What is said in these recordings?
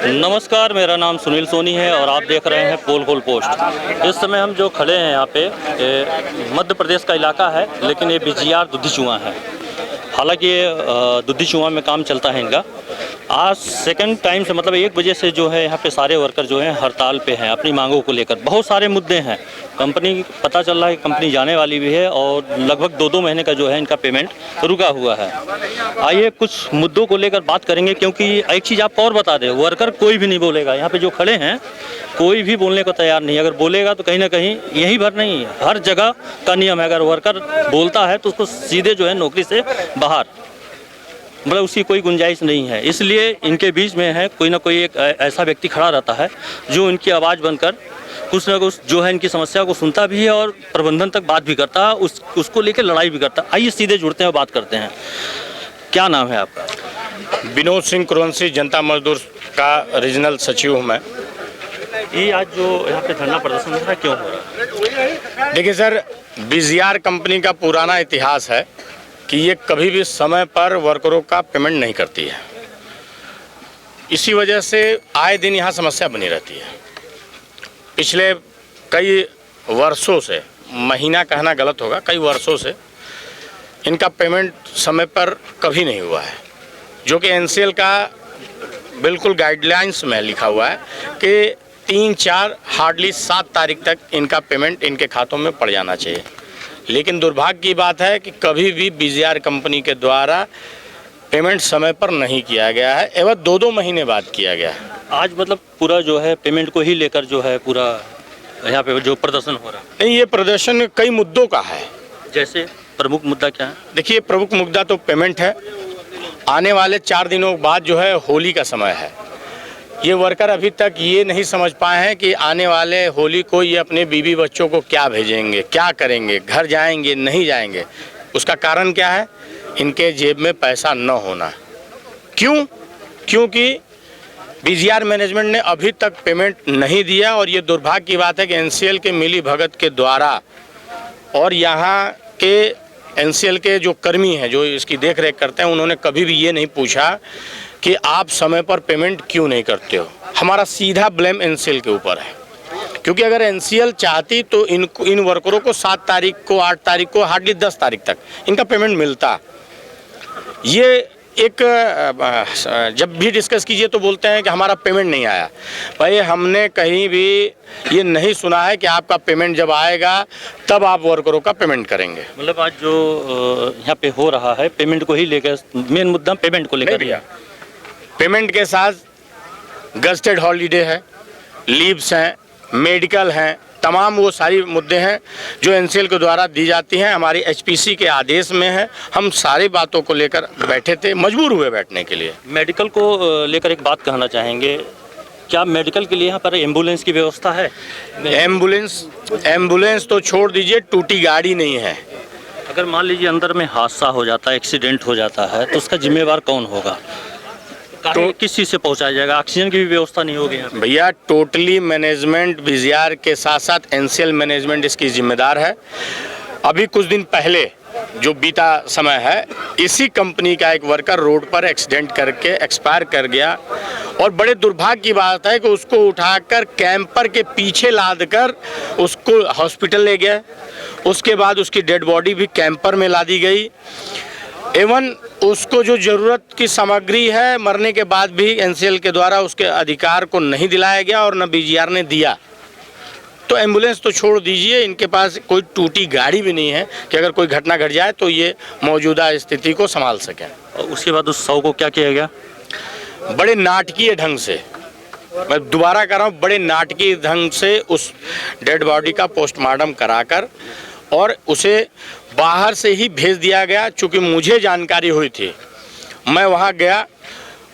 नमस्कार, मेरा नाम सुनील सोनी है और आप देख रहे हैं पोल गोल पोस्ट। इस समय हम जो खड़े हैं यहाँ पे मध्य प्रदेश का इलाका है, लेकिन ये बिजियार दुधी चुआ है। हालांकि ये दुधी चुआ में काम चलता है इनका। आज सेकंड टाइम से मतलब 1 बजे से जो है यहाँ पे सारे वर्कर जो हैं हड़ताल पे हैं अपनी मांगों को लेकर। बहुत सारे मुद्दे हैं। कंपनी पता चल रहा है कि कंपनी जाने वाली भी है और लगभग 2-2 महीने का जो है इनका पेमेंट रुका हुआ है। आइए कुछ मुद्दों को लेकर बात करेंगे, क्योंकि एक चीज़ आपको और बता दें, वर्कर कोई भी नहीं बोलेगा। यहाँ पे जो खड़े हैं कोई भी बोलने को तैयार नहीं। अगर बोलेगा तो कहीं ना कहीं यही भर नहीं, हर जगह का नियम है, अगर वर्कर बोलता है तो उसको सीधे जो है नौकरी से बाहर, मतलब उसकी कोई गुंजाइश नहीं है। इसलिए इनके बीच में है कोई ना कोई एक ऐसा व्यक्ति खड़ा रहता है जो इनकी आवाज़ बनकर कुछ ना कुछ जो है इनकी समस्या को सुनता भी है और प्रबंधन तक बात भी करता है, उसको लेकर लड़ाई भी करता है। आइए सीधे जुड़ते हैं और बात करते हैं। क्या नाम है आपका? विनोद सिंह कुरवंशी, जनता मजदूर का रीजनल सचिव हूँ मैं। ये आज जो यहाँ पे धरना प्रदर्शन हो रहा है, क्यों हो रहा है? देखिए सर, बिजियार कंपनी का पुराना इतिहास है कि ये कभी भी समय पर वर्करों का पेमेंट नहीं करती है। इसी वजह से आए दिन यहाँ समस्या बनी रहती है। पिछले कई वर्षों से, महीना कहना गलत होगा, कई वर्षों से इनका पेमेंट समय पर कभी नहीं हुआ है, जो कि एनसीएल का बिल्कुल गाइडलाइंस में लिखा हुआ है कि 3-4 हार्डली 7 तारीख तक इनका पेमेंट इनके खातों में पड़ जाना चाहिए। लेकिन दुर्भाग्य की बात है कि कभी भी बिजियार कंपनी के द्वारा पेमेंट समय पर नहीं किया गया है, एवं 2-2 महीने बाद किया गया है। आज मतलब पूरा जो है पेमेंट को ही लेकर जो है पूरा यहाँ पे जो प्रदर्शन हो रहा है। नहीं, ये प्रदर्शन कई मुद्दों का है। जैसे प्रमुख मुद्दा क्या है? देखिए, प्रमुख मुद्दा तो पेमेंट है। आने वाले 4 दिनों बाद जो है होली का समय है। ये वर्कर अभी तक ये नहीं समझ पाए हैं कि आने वाले होली को ये अपने बीवी बच्चों को क्या भेजेंगे, क्या करेंगे, घर जाएंगे, नहीं जाएंगे। उसका कारण क्या है? इनके जेब में पैसा न होना। क्यों? क्योंकि बिजियार मैनेजमेंट ने अभी तक पेमेंट नहीं दिया। और ये दुर्भाग्य की बात है कि एनसीएल के मिली भगत के द्वारा और यहाँ के एनसीएल के जो कर्मी हैं जो इसकी देखरेख करते हैं, उन्होंने कभी भी ये नहीं पूछा कि आप समय पर पेमेंट क्यों नहीं करते हो। हमारा सीधा ब्लेम एनसीएल के ऊपर है, क्योंकि अगर एनसीएल चाहती तो इन वर्करों को 7 तारीख को, 8 तारीख को, हार्डली 10 तारीख तक इनका पेमेंट मिलता। ये एक जब भी डिस्कस कीजिए तो बोलते हैं कि हमारा पेमेंट नहीं आया। भाई, हमने कहीं भी ये नहीं सुना है कि आपका पेमेंट जब आएगा तब आप वर्करों का पेमेंट करेंगे। मतलब आज जो यहाँ पे हो रहा है पेमेंट को ही लेकर, मेन मुद्दा पेमेंट को लेकर। भैया, पेमेंट के साथ गजटेड हॉलीडे है, लीव्स हैं, मेडिकल हैं, तमाम वो सारी मुद्दे हैं जो एनसीएल के द्वारा दी जाती हैं। हमारी एचपीसी के आदेश में है। हम सारी बातों को लेकर बैठे थे, मजबूर हुए बैठने के लिए। मेडिकल को लेकर एक बात कहना चाहेंगे, क्या मेडिकल के लिए यहाँ पर एम्बुलेंस की व्यवस्था है? एम्बुलेंस तो छोड़ दीजिए, टूटी गाड़ी नहीं है। अगर मान लीजिए अंदर में हादसा हो जाता है, एक्सीडेंट हो जाता है, तो उसका जिम्मेवार कौन होगा? तो किस चीज़ से पहुंचाया जाएगा? ऑक्सीजन की भी व्यवस्था नहीं होगी यहाँ? भैया, टोटली मैनेजमेंट बिजियार के साथ साथ एनसीएल मैनेजमेंट इसकी जिम्मेदार है। अभी कुछ दिन पहले जो बीता समय है, इसी कंपनी का एक वर्कर रोड पर एक्सीडेंट करके एक्सपायर कर गया। और बड़े दुर्भाग्य की बात है कि उसको उठाकर कैंपर के पीछे लादकर उसको हॉस्पिटल ले गए। उसके बाद उसकी डेड बॉडी भी कैंपर में ला दी गई। एवं उसको जो ज़रूरत की सामग्री है, मरने के बाद भी एनसीएल के द्वारा उसके अधिकार को नहीं दिलाया गया और न बिजियार ने दिया। तो एम्बुलेंस तो छोड़ दीजिए, इनके पास कोई टूटी गाड़ी भी नहीं है कि अगर कोई घटना घट जाए तो ये मौजूदा स्थिति को संभाल सकें। और उसके बाद उस शव को क्या किया गया? बड़े नाटकीय ढंग से, मैं दोबारा कर रहा हूँ, बड़े नाटकीय ढंग से उस डेड बॉडी का पोस्टमार्टम कराकर और उसे बाहर से ही भेज दिया गया। चूँकि मुझे जानकारी हुई थी, मैं वहाँ गया,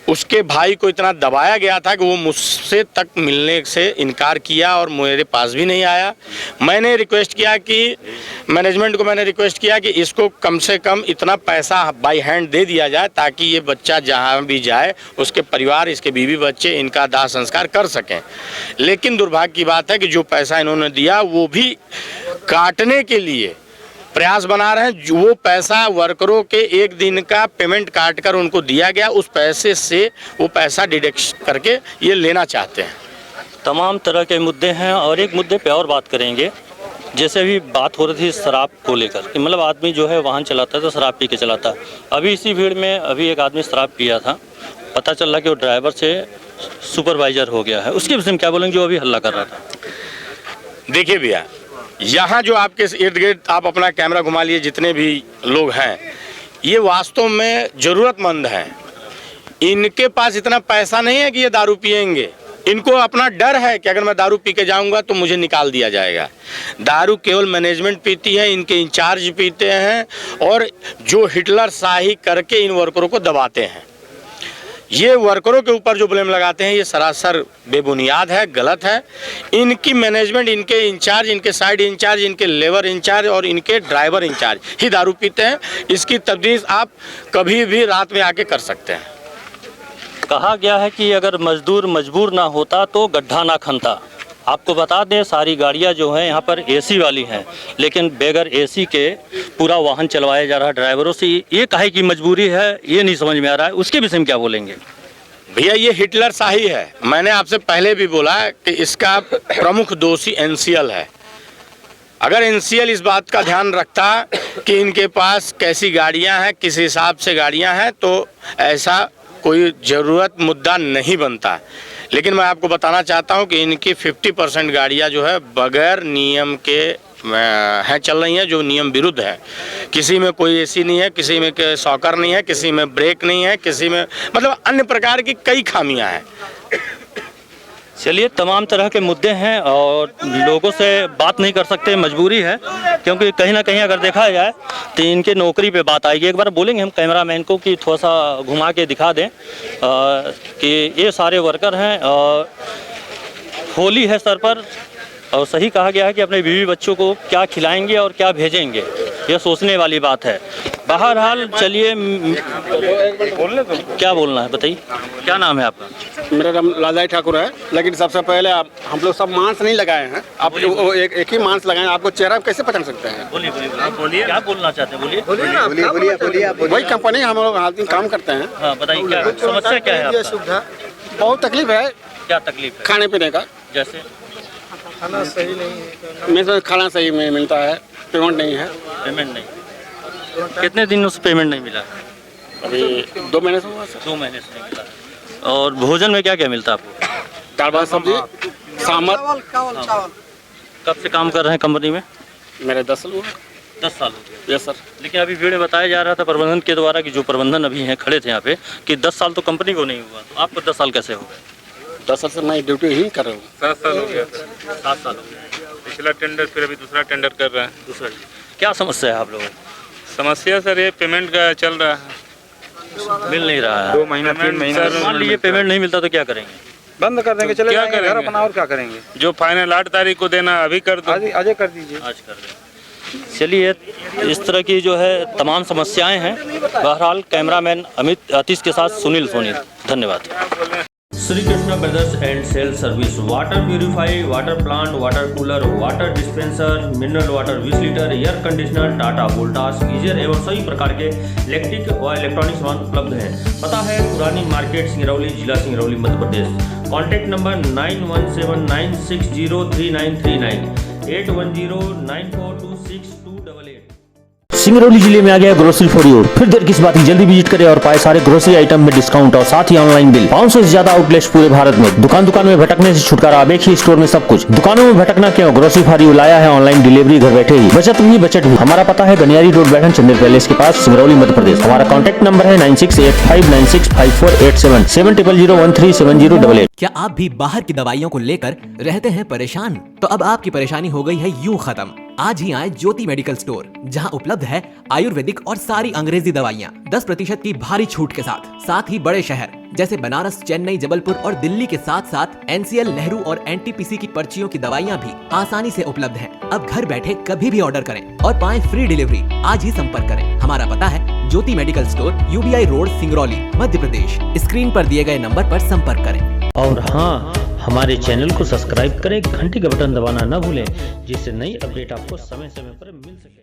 उसके भाई को इतना दबाया गया था कि वो मुझसे तक मिलने से इनकार किया और मेरे पास भी नहीं आया। मैंने रिक्वेस्ट किया कि मैनेजमेंट को मैंने रिक्वेस्ट किया कि इसको कम से कम इतना पैसा बाई हैंड दे दिया जाए ताकि ये बच्चा जहाँ भी जाए उसके परिवार, इसके बीवी बच्चे इनका दाह संस्कार कर सकें। लेकिन दुर्भाग्य की बात है कि जो पैसा इन्होंने दिया वो भी काटने के लिए प्रयास बना रहे हैं। वो पैसा वर्करों के एक दिन का पेमेंट काट कर उनको दिया गया, उस पैसे से वो पैसा डिडक्ट करके ये लेना चाहते हैं। तमाम तरह के मुद्दे हैं और एक मुद्दे पे और बात करेंगे। जैसे अभी बात हो रही थी शराब को लेकर कि मतलब आदमी जो है वाहन चलाता है तो शराब पी के चलाता है। अभी इसी भीड़ में अभी एक आदमी शराब पिया था, पता चला कि वो ड्राइवर से सुपरवाइजर हो गया है। उसके विषय में क्या बोलेंगे जो अभी हल्ला कर रहा था? देखिए भैया, यहाँ जो आपके इर्द गिर्द आप अपना कैमरा घुमा लिए जितने भी लोग हैं, ये वास्तव में ज़रूरतमंद हैं। इनके पास इतना पैसा नहीं है कि ये दारू पिएंगे। इनको अपना डर है कि अगर मैं दारू पी के जाऊंगा तो मुझे निकाल दिया जाएगा। दारू केवल मैनेजमेंट पीती है, इनके इंचार्ज पीते हैं और जो हिटलर शाही करके इन वर्करों को दबाते हैं। ये वर्करों के ऊपर जो ब्लेम लगाते हैं ये सरासर बेबुनियाद है, गलत है। इनकी मैनेजमेंट, इनके इंचार्ज, इनके साइड इंचार्ज, इनके लेबर इंचार्ज और इनके ड्राइवर इंचार्ज ही दारू पीते हैं। इसकी तफ्तीश आप कभी भी रात में आके कर सकते हैं। कहा गया है कि अगर मजदूर मजबूर ना होता तो गड्ढा ना खनता। आपको बता दें सारी गाड़ियां जो हैं यहाँ पर एसी वाली हैं, लेकिन बगैर एसी के पूरा वाहन चलवाया जा रहा है ड्राइवरों से। ये काहे की मजबूरी है ये नहीं समझ में आ रहा है। उसके विषय में क्या बोलेंगे? भैया ये हिटलर शाही है। मैंने आपसे पहले भी बोला कि इसका प्रमुख दोषी एनसीएल है। अगर एनसीएल इस बात का ध्यान रखता कि इनके पास कैसी गाड़ियाँ हैं, किस हिसाब से गाड़ियाँ हैं, तो ऐसा कोई ज़रूरत मुद्दा नहीं बनता। लेकिन मैं आपको बताना चाहता हूं कि इनकी 50% गाड़ियां जो है बगैर नियम के हैं चल रही हैं, जो नियम विरुद्ध है। किसी में कोई एसी नहीं है, किसी में सॉकर नहीं है, किसी में ब्रेक नहीं है, किसी में मतलब अन्य प्रकार की कई खामियां हैं। चलिए, तमाम तरह के मुद्दे हैं और लोगों से बात नहीं कर सकते, मजबूरी है, क्योंकि कहीं ना कहीं अगर देखा जाए तो इनके नौकरी पे बात आएगी। एक बार बोलेंगे हम कैमरामैन को कि थोड़ा सा घुमा के दिखा दें कि ये सारे वर्कर हैं और होली है सर पर, और सही कहा गया है कि अपने बीवी बच्चों को क्या खिलाएंगे और क्या भेजेंगे, ये सोचने वाली बात है। बहरहाल चलिए, क्या बोलना है बताइए, क्या नाम है आपका? मेरा नाम लालदाई ठाकुर है। लेकिन सबसे पहले हम लोग सब मास्क नहीं लगाए हैं। आप एक ही मास्क लगाए हैं, आपको चेहरा कैसे पहचान सकते हैं? बोलिए, क्या बोलना चाहते हैं? बोलिए। वही कंपनी हम लोग हाथ में काम करते हैं। हाँ बताइए, क्या समस्या क्या है आपका? बहुत तकलीफ है। क्या तकलीफ है? खाने पीने का। जैसे खाना सही नहीं है, खाना सही में मिलता है, पेमेंट नहीं है। पेमेंट नहीं? कितने दिनों से पेमेंट नहीं मिला? अभी 2 महीने से हुआ सर। 2 महीने से नहीं मिला। और भोजन में क्या क्या मिलता है आपको? दाल भात सब्जी, सामर। कब से काम कर रहे हैं कंपनी में? मेरे 10 साल हुए। 10 साल हो गए। Yes sir. लेकिन अभी भीड़ में बताया जा रहा था प्रबंधन के द्वारा कि जो प्रबंधन अभी हैं खड़े थे यहाँ पे कि 10 साल तो कंपनी को नहीं हुआ, तो आपको 10 साल कैसे हो गए? 10 साल से मैं ड्यूटी ही कर रहा हूँ। 7 साल हो गया। 7 साल हो गए। पिछला टेंडर फिर अभी दूसरा टेंडर कर रहा है। दूसरा क्या समस्या है आप लोगों को? समस्या सर ये पेमेंट का चल रहा है, मिल नहीं रहा है। 2 महीना 3 महीना। मान लीजिए पेमेंट नहीं मिलता तो क्या करेंगे? बंद कर देंगे, चले क्या जाएंगे घर करेंगे? अपना, और क्या करेंगे? जो फाइनल 8 तारीख को देना अभी कर दो। आज कर दीजिए। आज कर दें। चलिए, इस तरह की जो है तमाम समस्याएं हैं। बहरहाल कैमरामैन अमित आतिश के साथ सुनील सोनी, धन्यवाद। Shri Krishna brothers and sale service, water purify, water plant, water cooler, water dispenser, mineral water 20 litre, air conditioner, Tata Voltas, geyser एवं सभी प्रकार के इलेक्ट्रिक व इलेक्ट्रॉनिक सामान उपलब्ध हैं। पता है पुरानी मार्केट, सिंगरौली, जिला सिंगरौली, मध्य प्रदेश। Contact number 9179603939, 8109426288। सिंगरौली जिले में आ गया ग्रोसरी फॉर यू। फिर देर किस बात की, जल्दी विजिट करें और पाए सारे ग्रोसरी आइटम में डिस्काउंट और साथ ही ऑनलाइन बिल। 500 से ज्यादा आउटलेट्स पूरे भारत में। दुकान में भटकने से छुटकारा, अब एक ही स्टोर में सब कुछ। दुकानों में भटकना क्यों, ग्रोसरी फॉर यू लाया है ऑनलाइन डिलीवरी घर बैठे ही। बचत भी। हमारा पता है गनियारी रोड, बैठन चंदेर पैलेस के पास, सिंगरौली, मध्य प्रदेश। हमारा कॉन्टैक्ट नंबर है 9685965487, 7000137088। क्या आप भी बाहर की दवाइयों को लेकर रहते हैं परेशान? तो अब आपकी परेशानी हो गई है यूं खत्म। आज ही आए ज्योति मेडिकल स्टोर, जहां उपलब्ध है आयुर्वेदिक और सारी अंग्रेजी दवाइयां 10% की भारी छूट के साथ ही बड़े शहर जैसे बनारस, चेन्नई, जबलपुर और दिल्ली के साथ NCL, नेहरू और NTPC की पर्चियों की दवाइयां भी आसानी से उपलब्ध हैं। अब घर बैठे कभी भी ऑर्डर करें और पाएं फ्री डिलीवरी। आज ही संपर्क करें। हमारा पता है Jyoti medical store, UBI road, Singrauli, Madhya Pradesh. Screen पर दिए गए नंबर पर संपर्क करें। और हाँ, हमारे चैनल को सब्सक्राइब करें, घंटी का बटन दबाना न भूलें, जिससे नई अपडेट आपको समय समय पर मिल सके।